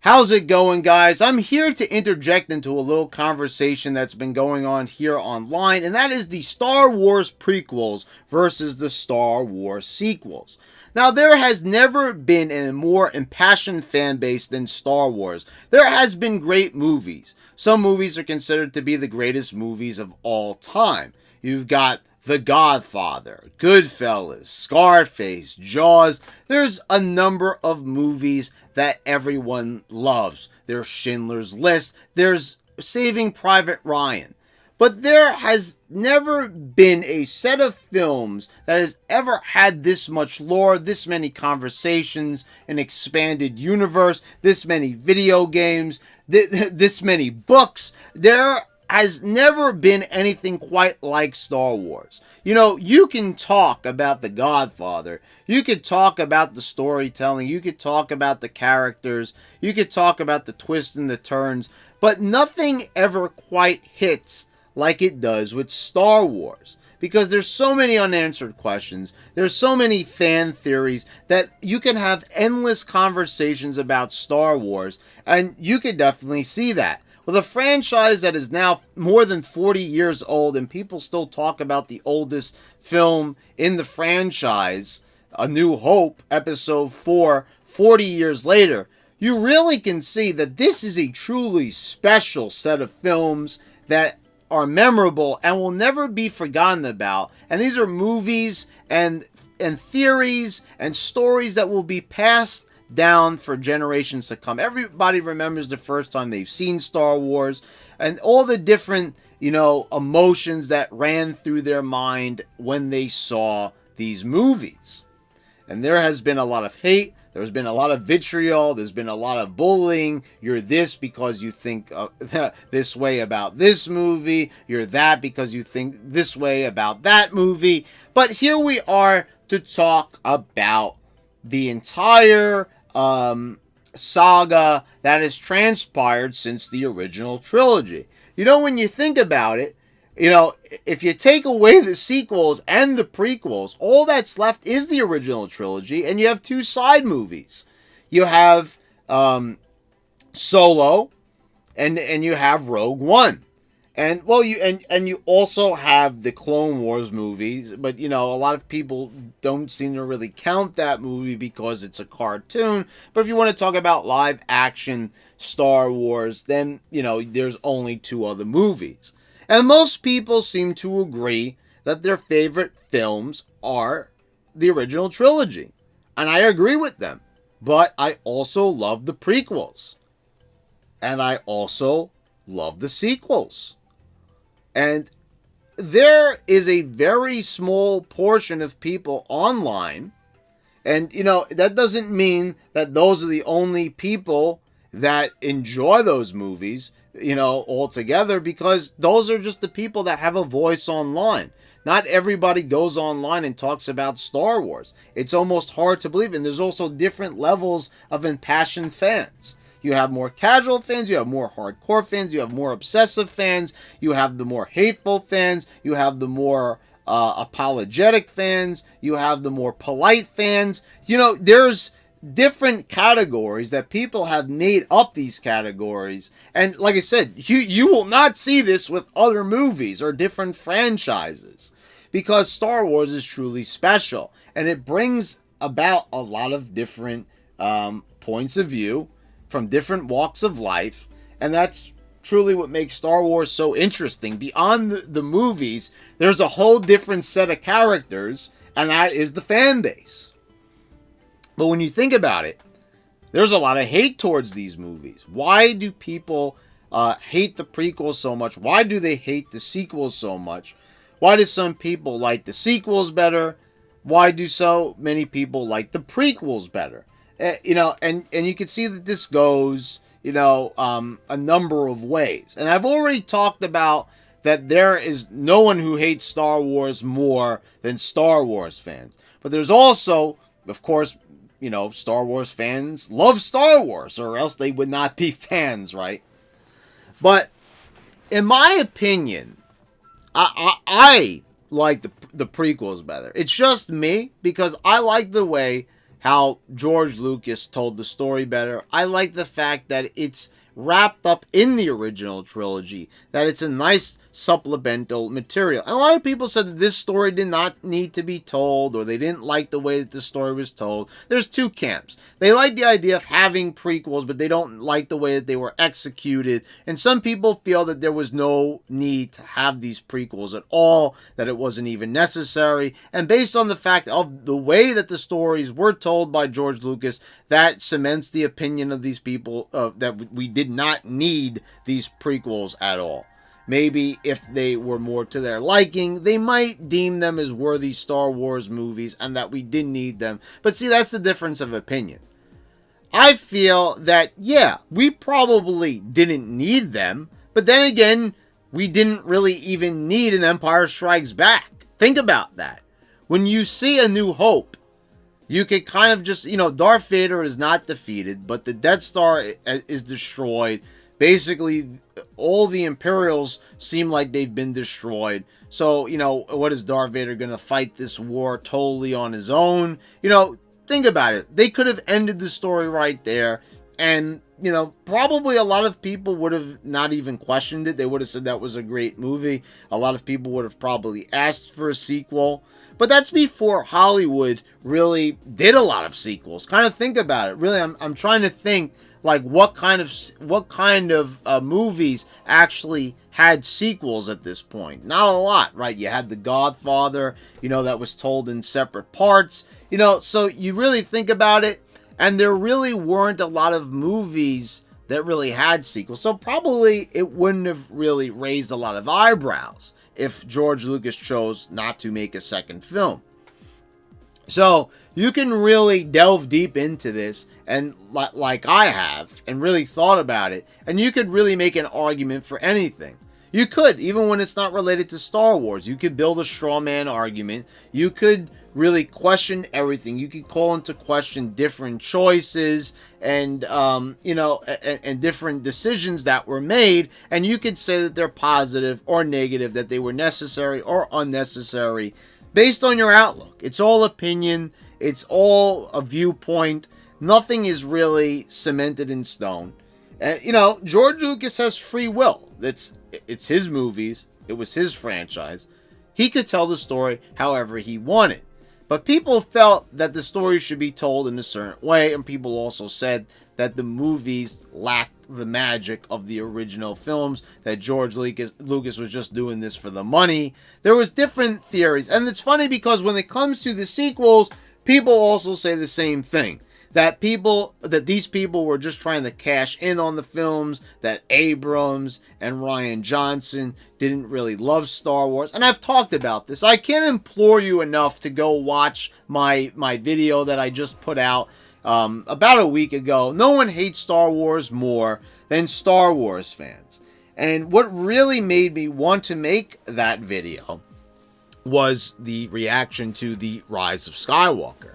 How's it going, guys? I'm here to interject into a little conversation that's been going on here online, and that is the Star Wars prequels versus the Star Wars sequels. Now, there has never been a more impassioned fan base than Star Wars. There has been great movies. Some movies are considered to be the greatest movies of all time. You've got The Godfather, Goodfellas, Scarface, Jaws. There's a number of movies that everyone loves. There's Schindler's List. There's Saving Private Ryan. But there has never been a set of films that has ever had this much lore, this many conversations, an expanded universe, this many video games, this many books. There has never been anything quite like Star Wars. You know, you can talk about The Godfather, you could talk about the storytelling, you could talk about the characters, you could talk about the twists and the turns, but nothing ever quite hits like it does with Star Wars. Because there's so many unanswered questions, there's so many fan theories that you can have endless conversations about Star Wars, and you could definitely see that. With a franchise that is now more than 40 years old and people still talk about the oldest film in the franchise, A New Hope, Episode 4, 40 years later, you really can see that this is a truly special set of films that are memorable and will never be forgotten about. And these are movies and theories and stories that will be passed down for generations to come. Everybody remembers the first time they've seen Star Wars and all the different, emotions that ran through their mind when they saw these movies. And there has been a lot of hate. There's been a lot of vitriol. There's been a lot of bullying. You're this because you think this way about this movie. You're that because you think this way about that movie. But here we are to talk about the entire saga that has transpired since the original trilogy. When you think about it, if you take away the sequels and the prequels, all that's left is the original trilogy, and you have two side movies. You have Solo, and you have Rogue One. And you also have the Clone Wars movies, but a lot of people don't seem to really count that movie because it's a cartoon. But if you want to talk about live action Star Wars, then there's only two other movies. And most people seem to agree that their favorite films are the original trilogy. And I agree with them. But I also love the prequels. And I also love the sequels. And there is a very small portion of people online, and that doesn't mean that those are the only people that enjoy those movies, altogether, because those are just the people that have a voice online. Not everybody goes online and talks about Star Wars. It's almost hard to believe, and there's also different levels of impassioned fans. You have more casual fans, you have more hardcore fans, you have more obsessive fans, you have the more hateful fans, you have the more apologetic fans, you have the more polite fans. There's different categories that people have made up these categories. And like I said, you will not see this with other movies or different franchises, because Star Wars is truly special. And it brings about a lot of different points of view from different walks of life, and that's truly what makes Star Wars so interesting. Beyond the movies, there's a whole different set of characters, and that is the fan base. But when you think about it, there's a lot of hate towards these movies. Why do people hate the prequels so much? Why do they hate the sequels so much? Why do some people like the sequels better? Why do so many people like the prequels better? And you can see that this goes, a number of ways. And I've already talked about that there is no one who hates Star Wars more than Star Wars fans. But there's also, of course, Star Wars fans love Star Wars, or else they would not be fans, right? But in my opinion, I like the prequels better. It's just me, because I like the way how George Lucas told the story better. I like the fact that it's wrapped up in the original trilogy, that it's a nice supplemental material. And a lot of people said that this story did not need to be told, or they didn't like the way that the story was told. There's two camps. They like the idea of having prequels, but they don't like the way that they were executed. And some people feel that there was no need to have these prequels at all, that it wasn't even necessary. And based on the fact of the way that the stories were told by George Lucas, that cements the opinion of these people that we did not need these prequels at all. Maybe if they were more to their liking, they might deem them as worthy Star Wars movies and that we didn't need them. But see, that's the difference of opinion. I feel that, yeah, we probably didn't need them, but then again, we didn't really even need an Empire Strikes Back. Think about that. When you see A New Hope, you could kind of just, Darth Vader is not defeated, but the Death Star is destroyed. Basically, all the Imperials seem like they've been destroyed. So, what is Darth Vader going to fight this war totally on his own? Think about it. They could have ended the story right there. And, probably a lot of people would have not even questioned it. They would have said that was a great movie. A lot of people would have probably asked for a sequel. But that's before Hollywood really did a lot of sequels. Kind of think about it. Really, I'm trying to think like what kind of movies actually had sequels at this point. Not a lot, right? You had The Godfather, that was told in separate parts. So you really think about it, and there really weren't a lot of movies that really had sequels. So probably it wouldn't have really raised a lot of eyebrows if George Lucas chose not to make a second film. So you can really delve deep into this, and like I have, and really thought about it, and you could really make an argument for anything. You could, even when it's not related to Star Wars, you could build a straw man argument. You could really question everything. You could call into question different choices and and different decisions that were made, and you could say that they're positive or negative, that they were necessary or unnecessary, based on your outlook. It's all opinion. It's all a viewpoint. Nothing is really cemented in stone. And, George Lucas has free will. It's his movies. It was his franchise. He could tell the story however he wanted. But people felt that the story should be told in a certain way, and people also said that the movies lacked the magic of the original films, that George Lucas was just doing this for the money. There was different theories, and it's funny because when it comes to the sequels, people also say the same thing. That these people were just trying to cash in on the films, that Abrams and Rian Johnson didn't really love Star Wars. And I've talked about this. I can't implore you enough to go watch my video that I just put out about a week ago. No one hates Star Wars more than Star Wars fans. And what really made me want to make that video was the reaction to the Rise of Skywalker.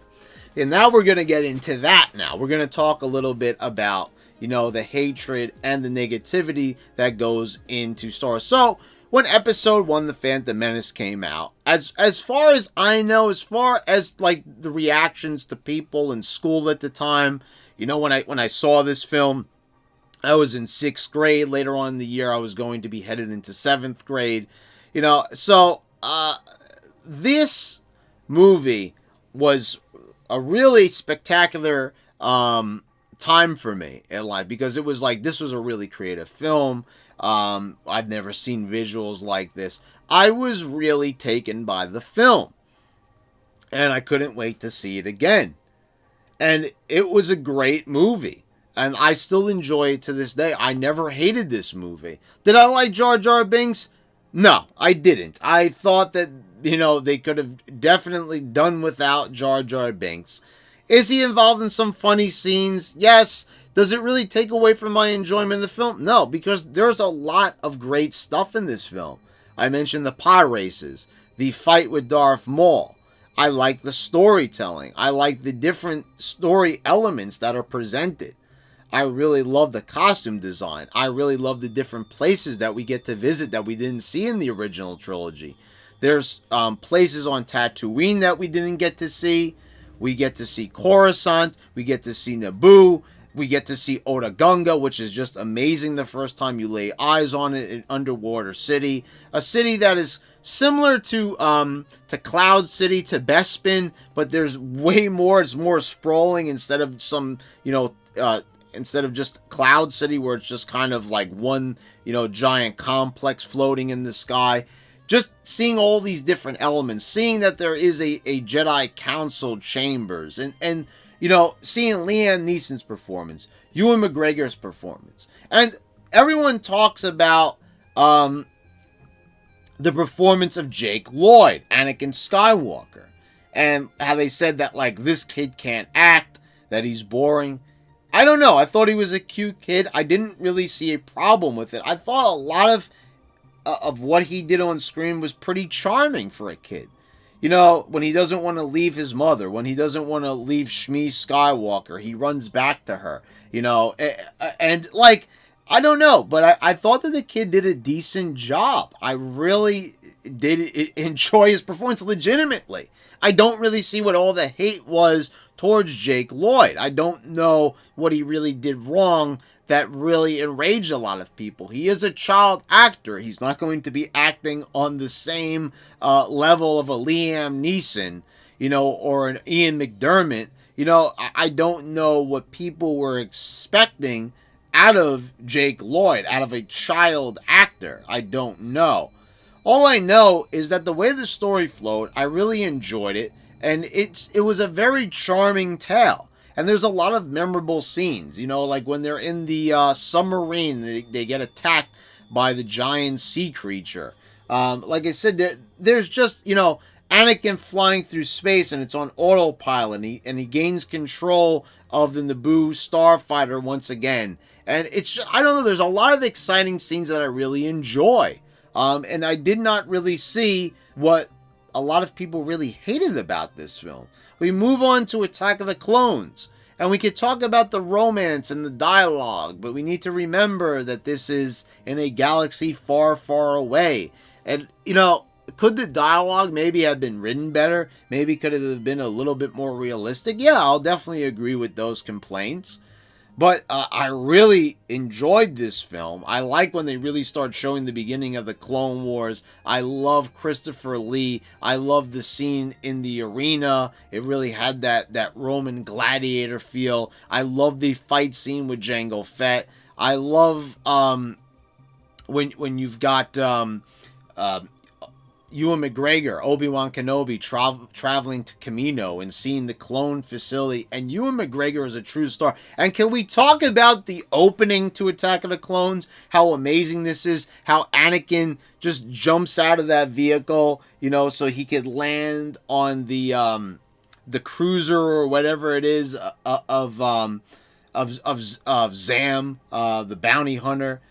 And now we're going to get into that now. We're going to talk a little bit about, the hatred and the negativity that goes into Star Wars. So, when Episode 1, The Phantom Menace, came out, as far as I know, as far as, like, the reactions to people in school at the time, when I saw this film, I was in 6th grade. Later on in the year, I was going to be headed into 7th grade. So, this movie was a really spectacular time for me in life, because it was like, this was a really creative film. I've never seen visuals like this. I was really taken by the film, and I couldn't wait to see it again. And it was a great movie, and I still enjoy it to this day. I never hated this movie. Did I like Jar Jar Binks? No, I didn't. I thought that they could have definitely done without Jar Jar Binks. Is he involved in some funny scenes? Yes. Does it really take away from my enjoyment of the film? No, because there's a lot of great stuff in this film. I mentioned the pod races, the fight with Darth Maul. I like the storytelling. I like the different story elements that are presented. I really love the costume design. I really love the different places that we get to visit that we didn't see in the original trilogy. There's places on Tatooine that we didn't get to see. We get to see Coruscant. We get to see Naboo. We get to see Otogunga, which is just amazing the first time you lay eyes on it, an underwater city. A city that is similar to Cloud City, to Bespin, but there's way more. It's more sprawling instead of instead of just Cloud City, where it's just kind of like one, giant complex floating in the sky. Just seeing all these different elements, seeing that there is a Jedi Council chambers, and seeing Liam Neeson's performance, Ewan McGregor's performance. And everyone talks about the performance of Jake Lloyd, Anakin Skywalker, and how they said that, like, this kid can't act, that he's boring. I don't know. I thought he was a cute kid. I didn't really see a problem with it. I thought a lot of what he did on screen was pretty charming for a kid. When he doesn't want to leave his mother, when he doesn't want to leave Shmi Skywalker, he runs back to her, and like, I don't know, but I thought that the kid did a decent job. I really did enjoy his performance legitimately. I don't really see what all the hate was towards Jake Lloyd. I don't know what he really did wrong that really enraged a lot of people. He is a child actor. He's not going to be acting on the same level of a Liam Neeson, or an Ian McDermott. I don't know what people were expecting out of Jake Lloyd, out of a child actor. I don't know. All I know is that the way the story flowed, I really enjoyed it, and it was a very charming tale. And there's a lot of memorable scenes, like when they're in the submarine, they get attacked by the giant sea creature. Like I said, there's just, Anakin flying through space, and it's on autopilot, and he gains control of the Naboo starfighter once again. And it's just, I don't know, there's a lot of exciting scenes that I really enjoy. And I did not really see what a lot of people really hated about this film. We move on to Attack of the Clones, and we could talk about the romance and the dialogue, but we need to remember that this is in a galaxy far, far away. And, could the dialogue maybe have been written better? Maybe could it have been a little bit more realistic? Yeah, I'll definitely agree with those complaints. But I really enjoyed this film. I like when they really start showing the beginning of the Clone Wars. I love Christopher Lee. I love the scene in the arena. It really had that Roman gladiator feel. I love the fight scene with Jango Fett. I love when you've got Ewan McGregor, Obi-Wan Kenobi, traveling to Kamino and seeing the clone facility. And Ewan McGregor is a true star. And can we talk about the opening to Attack of the Clones? How amazing this is. How Anakin just jumps out of that vehicle, so he could land on the cruiser or whatever it is of Zam, the bounty hunter.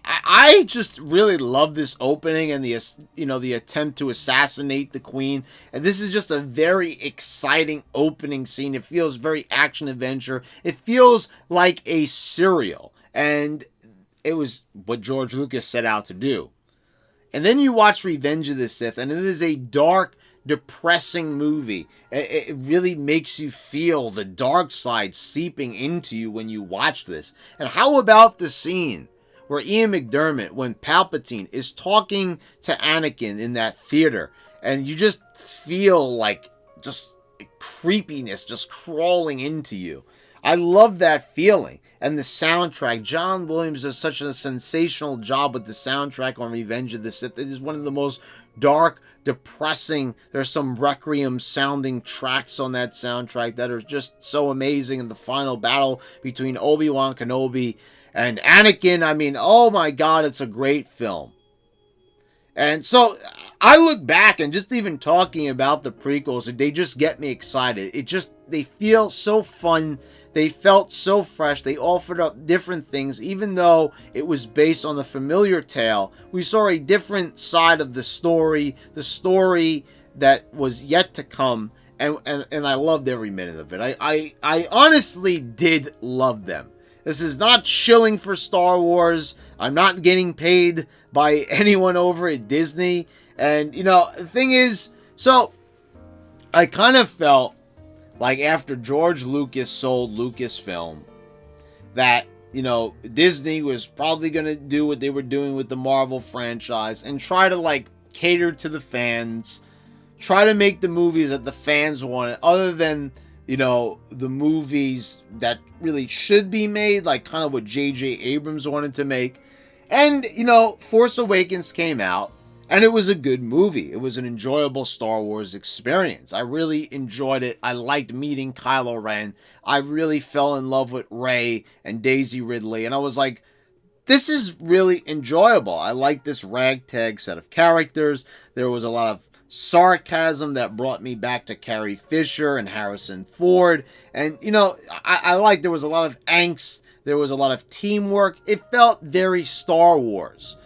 I just really love this opening and the attempt to assassinate the queen. And this is just a very exciting opening scene. It feels very action adventure. It feels like a serial. And it was what George Lucas set out to do. And then you watch Revenge of the Sith, and it is a dark, depressing movie. It really makes you feel the dark side seeping into you when you watch this. And how about the scene where Ian McDermott, when Palpatine is talking to Anakin in that theater, and you just feel like just creepiness just crawling into you. I love that feeling. And the soundtrack, John Williams does such a sensational job with the soundtrack on Revenge of the Sith. It is one of the most dark, depressing, there's some Requiem sounding tracks on that soundtrack that are just so amazing. In the final battle between Obi-Wan Kenobi and Anakin, I mean, oh my God, it's a great film. And so I look back and just even talking about the prequels, they just get me excited. They feel so fun. They felt so fresh. They offered up different things. Even though it was based on the familiar tale, we saw a different side of the story that was yet to come. And I loved every minute of it. I honestly did love them. This is not shilling for Star Wars. I'm not getting paid by anyone over at Disney. And, the thing is, so I kind of felt like after George Lucas sold Lucasfilm, that, you know, Disney was probably going to do what they were doing with the Marvel franchise and try to, like, cater to the fans, try to make the movies that the fans wanted, other than, you know, the movies that really should be made, like kind of what J.J. Abrams wanted to make. And, you know, Force Awakens came out, and it was a good movie. It was an enjoyable Star Wars experience. I really enjoyed it. I liked meeting Kylo Ren. I really fell in love with Rey and Daisy Ridley. And I was like, this is really enjoyable. I like this ragtag set of characters. There was a lot of sarcasm that brought me back to Carrie Fisher and Harrison Ford. And, you know, I liked there was a lot of angst. There was a lot of teamwork. It felt very Star Wars.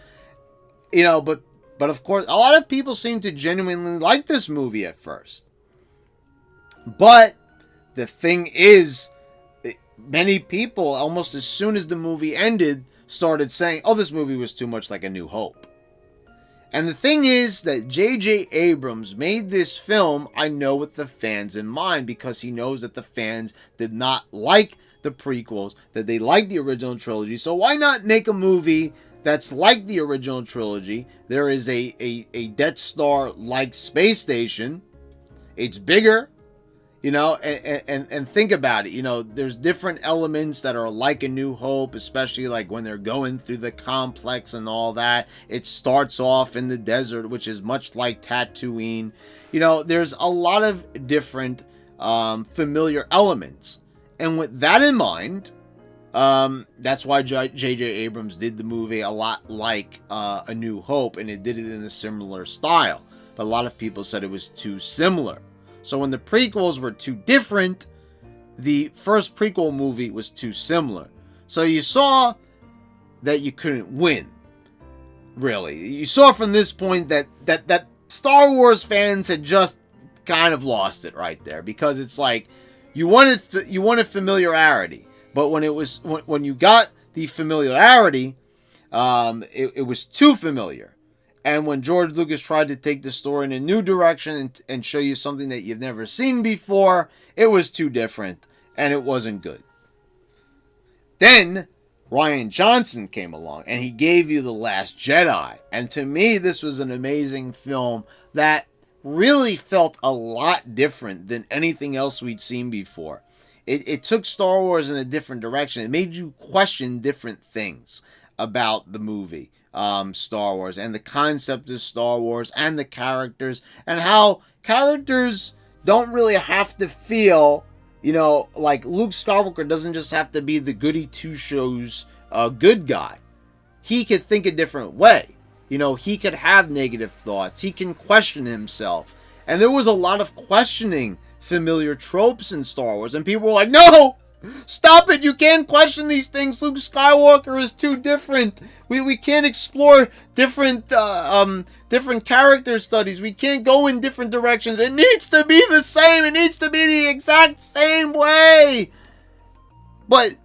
You know, but of course, a lot of people seem to genuinely like this movie at first. But the thing is, many people, almost as soon as the movie ended, started saying, oh, this movie was too much like A New Hope. And the thing is that J.J. Abrams made this film, I know, with the fans in mind, because he knows that the fans did not like the prequels, that they liked the original trilogy. So why not make a movie that's like the original trilogy? There is a Death Star-like space station. It's bigger, you know, and think about it. You know, there's different elements that are like A New Hope, especially like when they're going through the complex and all that. It starts off in the desert, which is much like Tatooine. You know, there's a lot of different familiar elements. And with that in mind, that's why J.J. Abrams did the movie a lot like A New Hope, and it did it in a similar style. But a lot of people said it was too similar. So when the prequels were too different, the first prequel movie was too similar. So you saw that you couldn't win, really. You saw from this point that Star Wars fans had just kind of lost it right there, because it's like you wanted familiarity, but when you got the familiarity, it was too familiar. And when George Lucas tried to take the story in a new direction and show you something that you've never seen before, it was too different, and it wasn't good. Then Rian Johnson came along, and he gave you The Last Jedi. And to me, this was an amazing film that really felt a lot different than anything else we'd seen before. It took Star Wars in a different direction. It made you question different things about the movie. Star Wars and the concept of Star Wars and the characters, and how characters don't really have to feel, you know, like Luke Skywalker doesn't just have to be the goody two-shoes good guy. He could think a different way. You know, he could have negative thoughts. He can question himself. And there was a lot of questioning familiar tropes in Star Wars, and people were like, no! Stop it! You can't question these things. Luke Skywalker is too different. We can't explore different character studies. We can't go in different directions. It needs to be the same. It needs to be the exact same way. But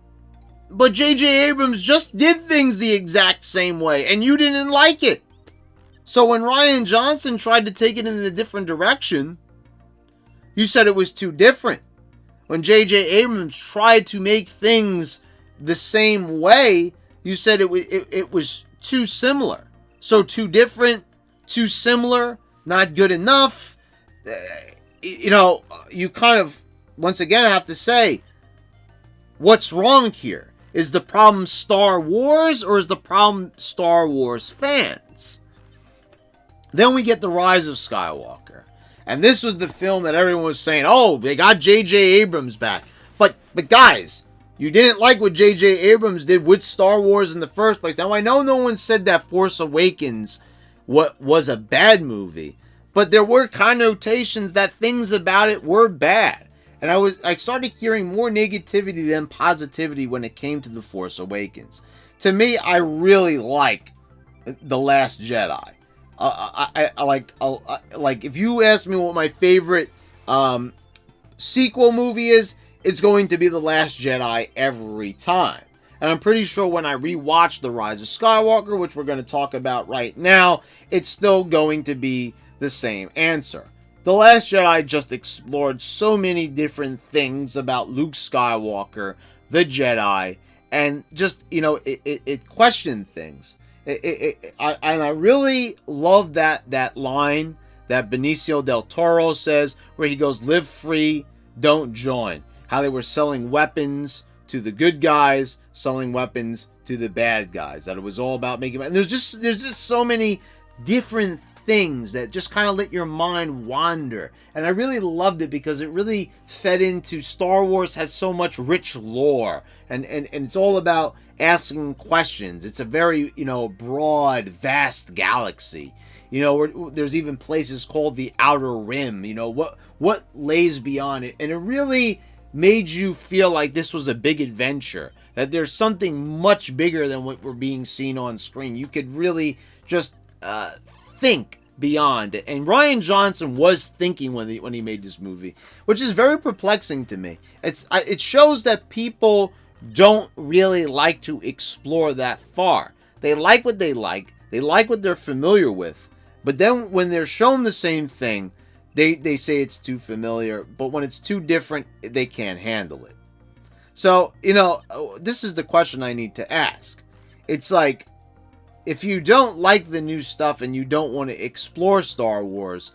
J.J. Abrams just did things the exact same way, and you didn't like it. So when Rian Johnson tried to take it in a different direction, you said it was too different. When J.J. Abrams tried to make things the same way, you said it was too similar. So too different, too similar, not good enough. You know, you kind of, once again, have to say, what's wrong here? Is the problem Star Wars, or is the problem Star Wars fans? Then we get The Rise of Skywalker. And this was the film that everyone was saying, oh, they got J.J. Abrams back. But guys, you didn't like what J.J. Abrams did with Star Wars in the first place. Now, I know no one said that Force Awakens was a bad movie, but there were connotations that things about it were bad. And I started hearing more negativity than positivity when it came to The Force Awakens. To me, I really like The Last Jedi. I like if you ask me what my favorite sequel movie is, it's going to be The Last Jedi every time. And I'm pretty sure when I rewatch The Rise of Skywalker, which we're going to talk about right now, it's still going to be the same answer. The Last Jedi just explored so many different things about Luke Skywalker, the Jedi, and just, it questioned things. And I really love that line that Benicio del Toro says, where he goes, "Live free, don't join." How they were selling weapons to the good guys, selling weapons to the bad guys. That it was all about making. And there's just so many different things that just kind of let your mind wander. And I really loved it because it really fed into Star Wars has so much rich lore. And it's all about asking questions. It's a very, broad, vast galaxy. There's even places called the Outer Rim. What lays beyond it. And it really made you feel like this was a big adventure. That there's something much bigger than what we're being seen on screen. You could really just think beyond it. And Rian Johnson was thinking when he made this movie, which is very perplexing to me. It shows that people don't really like to explore that far. They like what they like what they're familiar with, but then when they're shown the same thing, they say it's too familiar, but when it's too different, they can't handle it. So, this is the question I need to ask. It's like, if you don't like the new stuff and you don't want to explore Star Wars,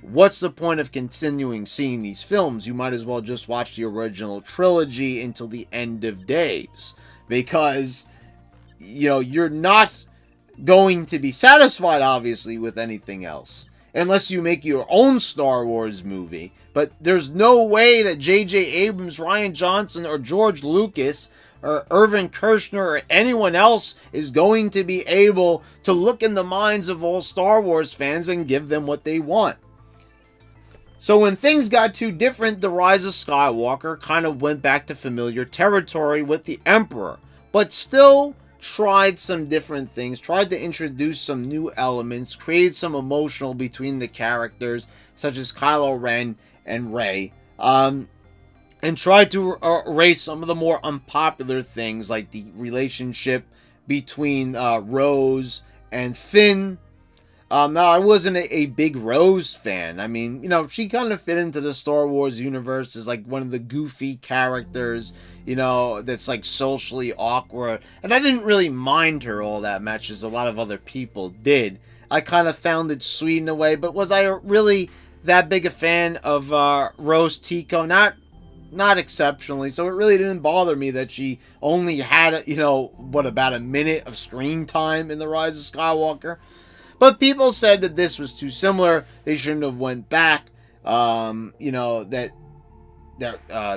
what's the point of continuing seeing these films? You might as well just watch the original trilogy until the end of days. Because, you're not going to be satisfied, obviously, with anything else. Unless you make your own Star Wars movie. But there's no way that J.J. Abrams, Rian Johnson, or George Lucas, or Irvin Kershner, or anyone else is going to be able to look in the minds of all Star Wars fans and give them what they want. So when things got too different, The Rise of Skywalker kind of went back to familiar territory with the Emperor, but still tried some different things, tried to introduce some new elements, created some emotional between the characters, such as Kylo Ren and Rey, and tried to erase some of the more unpopular things, like the relationship between Rose and Finn. Now, I wasn't a big Rose fan. I mean, she kind of fit into the Star Wars universe as like one of the goofy characters, that's like socially awkward. And I didn't really mind her all that much, as a lot of other people did. I kind of found it sweet in a way, but was I really that big a fan of Rose Tico? Not exceptionally, so it really didn't bother me that she only had, about a minute of screen time in The Rise of Skywalker. But people said that this was too similar. They shouldn't have went back. That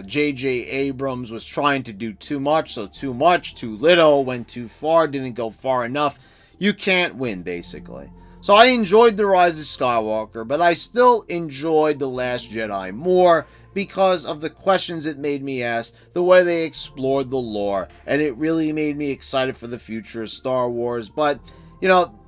J.J. Abrams was trying to do too much, so too much, too little, went too far, didn't go far enough. You can't win, basically. So I enjoyed The Rise of Skywalker, but I still enjoyed The Last Jedi more because of the questions it made me ask, the way they explored the lore, and it really made me excited for the future of Star Wars. But,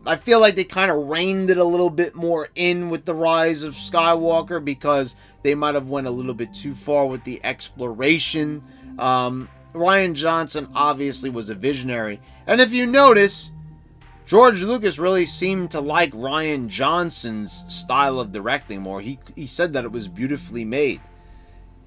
I feel like they kind of reined it a little bit more in with The Rise of Skywalker because they might have went a little bit too far with the exploration. Rian Johnson obviously was a visionary. And if you notice, George Lucas really seemed to like Rian Johnson's style of directing more. He said that it was beautifully made.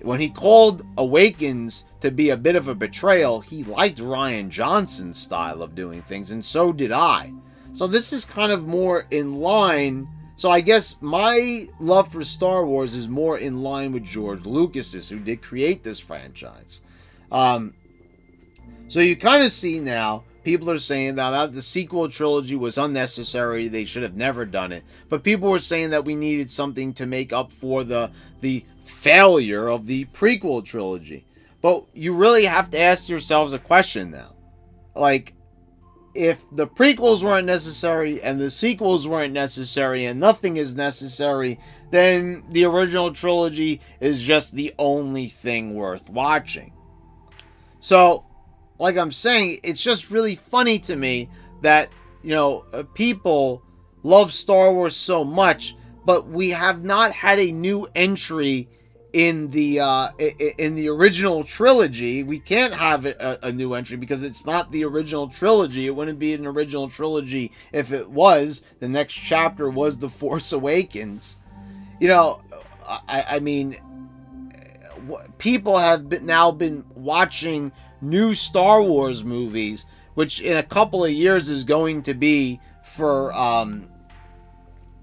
When he called Awakens to be a bit of a betrayal, he liked Rian Johnson's style of doing things, and so did I. So this is kind of more in line. So I guess my love for Star Wars is more in line with George Lucas's, who did create this franchise. So you kind of see now, people are saying that the sequel trilogy was unnecessary. They should have never done it. But people were saying that we needed something to make up for the failure of the prequel trilogy. But you really have to ask yourselves a question now. Like, if the prequels weren't necessary and the sequels weren't necessary and nothing is necessary, then the original trilogy is just the only thing worth watching. So, like I'm saying, it's just really funny to me that, people love Star Wars so much, but we have not had a new entry in the original trilogy. We can't have a new entry because it's not the original trilogy. It wouldn't be an original trilogy if it was. The next chapter was The Force Awakens. I mean, people have now been watching new Star Wars movies, which in a couple of years is going to be for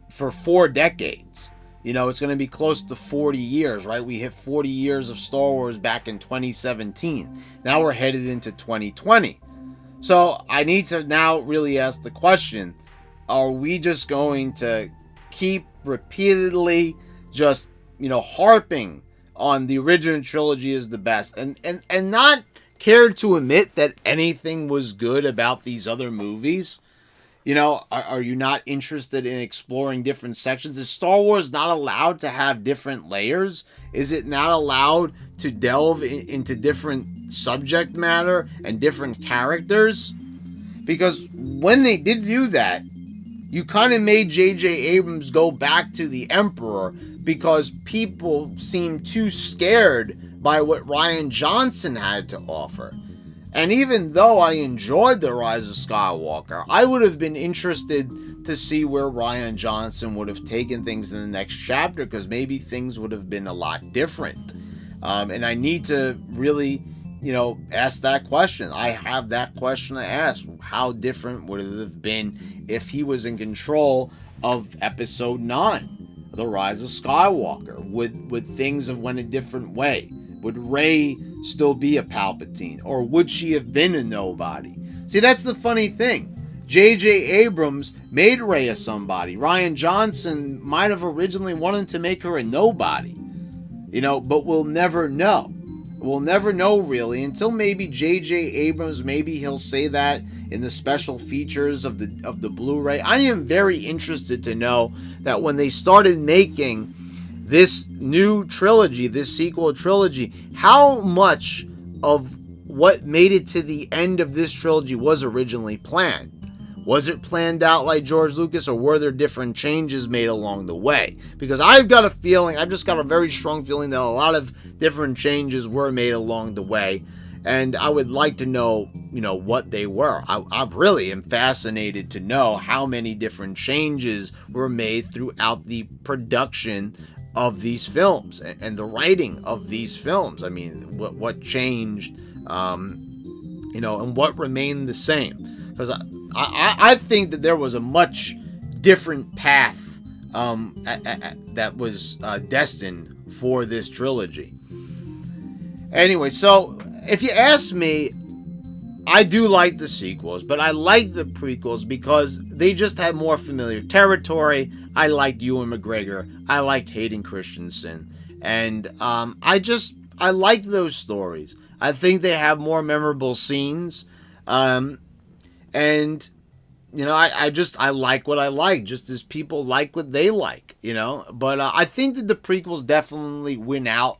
4 decades. You know, it's going to be close to 40 years, right? We hit 40 years of Star Wars back in 2017. Now we're headed into 2020. So I need to now really ask the question, are we just going to keep repeatedly just, harping on the original trilogy is the best and not care to admit that anything was good about these other movies? Are you not interested in exploring different sections? Is Star Wars not allowed to have different layers? Is it not allowed to delve into different subject matter and different characters? Because when they did do that, you kind of made J.J. Abrams go back to the Emperor because people seemed too scared by what Rian Johnson had to offer. And even though I enjoyed The Rise of Skywalker, I would have been interested to see where Rian Johnson would have taken things in the next chapter, because maybe things would have been a lot different. And I need to really, ask that question. I have that question to ask. How different would it have been if he was in control of Episode 9, The Rise of Skywalker? Would things have went a different way? Would Rey still be a Palpatine? Or would she have been a nobody? See, that's the funny thing. J.J. Abrams made Rey a somebody. Rian Johnson might have originally wanted to make her a nobody. But we'll never know. We'll never know, really, until maybe J.J. Abrams, maybe he'll say that in the special features of the Blu-ray. I am very interested to know that when they started making this new trilogy, this sequel trilogy, how much of what made it to the end of this trilogy was originally planned. Was it planned out like George Lucas, or were there different changes made along the way? Because I've got a feeling, I've just got a very strong feeling that a lot of different changes were made along the way. And I would like to know, what they were. I really am fascinated to know how many different changes were made throughout the production of these films and the writing of these films. I mean, what changed, and what remained the same. Because I think that there was a much different path that was destined for this trilogy. Anyway, so if you ask me, I do like the sequels, but I like the prequels because they just had more familiar territory. I liked Ewan McGregor. I liked Hayden Christensen. And I like those stories. I think they have more memorable scenes. I like what I like, just as people like what they like, But I think that the prequels definitely win out.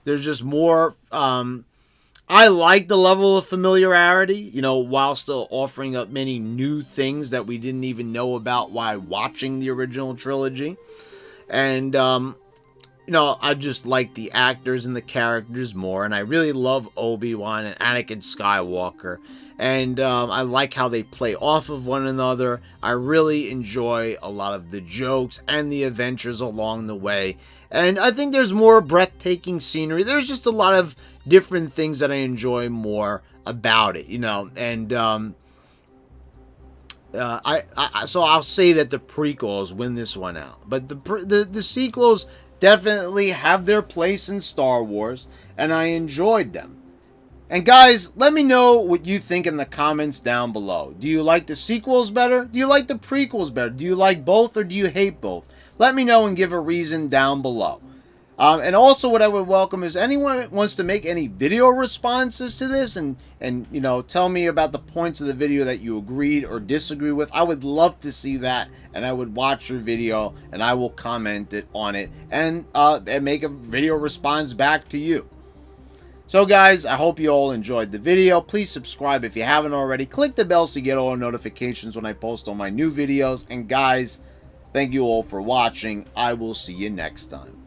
There's just more. I like the level of familiarity, while still offering up many new things that we didn't even know about while watching the original trilogy. And, I just like the actors and the characters more. And I really love Obi-Wan and Anakin Skywalker. And I like how they play off of one another. I really enjoy a lot of the jokes and the adventures along the way. And I think there's more breathtaking scenery. There's just a lot of different things that I enjoy more about it, And so I'll say that the prequels win this one out. But the sequels definitely have their place in Star Wars, and I enjoyed them. And guys, let me know what you think in the comments down below. Do you like the sequels better? Do you like the prequels better? Do you like both, or do you hate both? Let me know and give a reason down below. And also what I would welcome is anyone that wants to make any video responses to this and tell me about the points of the video that you agreed or disagree with. I would love to see that, and I would watch your video and I will comment on it and make a video response back to you. So guys, I hope you all enjoyed the video. Please subscribe if you haven't already. Click the bell so you get all notifications when I post all my new videos. And guys, thank you all for watching. I will see you next time.